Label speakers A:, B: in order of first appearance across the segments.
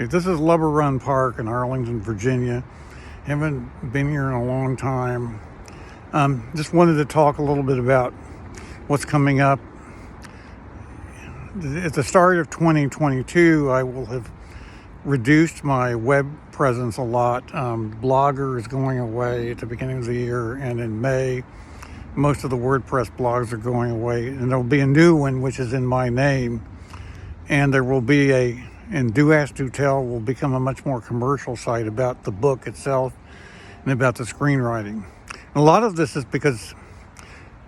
A: Okay, this is Lubber Run Park in Arlington, Virginia. Haven't been here in a long time. Just wanted to talk a little bit about what's coming up. At the start of 2022, I will have reduced my web presence a lot. Blogger is going away at the beginning of the year, and in May, most of the WordPress blogs are going away, and there'll be a new one which is in my name, and there will be and Do Ask, Do Tell will become a much more commercial site about the book itself and about the screenwriting. And a lot of this is because,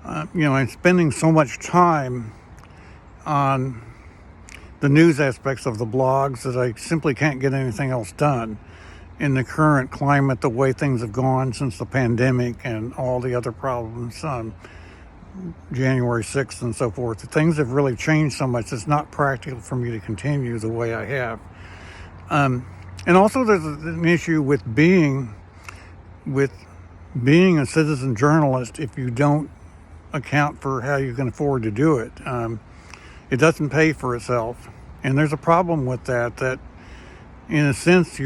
A: I'm spending so much time on the news aspects of the blogs that I simply can't get anything else done in the current climate, the way things have gone since the pandemic and all the other problems on January 6th and so forth. Things have really changed so much, it's not practical for me to continue the way I have. And also there's an issue with being a citizen journalist if you don't account for how you can afford to do it. It doesn't pay for itself. And there's a problem with that in a sense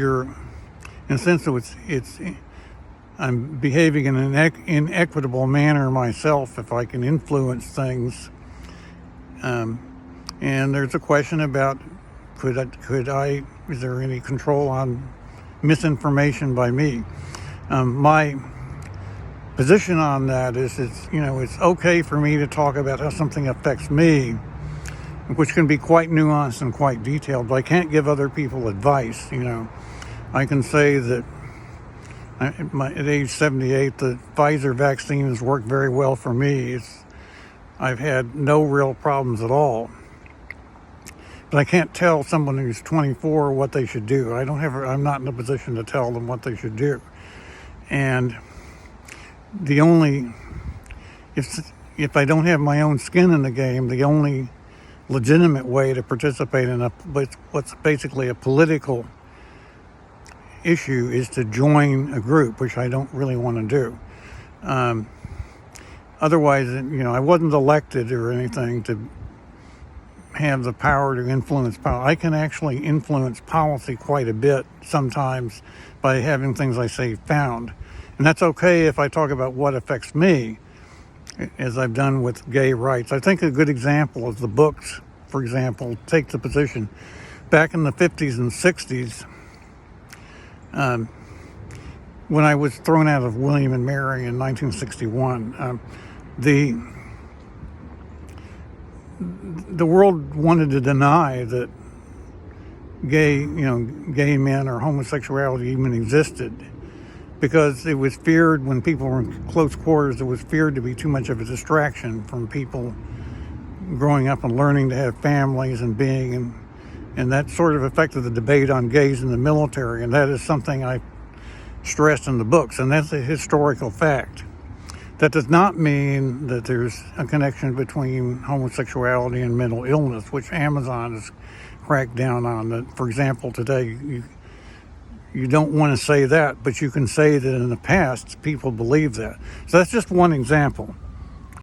A: I'm behaving in an inequitable manner myself if I can influence things. And there's a question about is there any control on misinformation by me? My position on that is it's okay for me to talk about how something affects me, which can be quite nuanced and quite detailed, but I can't give other people advice. I can say that at age 78, the Pfizer vaccine has worked very well for me. I've had no real problems at all. But I can't tell someone who's 24 what they should do. I'm not in a position to tell them what they should do. And if I don't have my own skin in the game, the only legitimate way to participate in what's basically a political issue is to join a group, which I don't really want to do. Otherwise, I wasn't elected or anything to have the power to influence power. I can actually influence policy quite a bit sometimes by having things I say found. And that's okay if I talk about what affects me, as I've done with gay rights. I think a good example is the books, for example, take the position. Back in the 50s and 60s, when I was thrown out of William and Mary in 1961, the world wanted to deny that gay men or homosexuality even existed, because it was feared when people were in close quarters. It was feared to be too much of a distraction from people growing up and learning to have families and and that sort of affected the debate on gays in the military. And that is something I stressed in the books, and that's a historical fact. That does not mean that there's a connection between homosexuality and mental illness, which Amazon has cracked down on. That, for example, today you don't want to say that, but you can say that in the past people believe that. So that's just one example.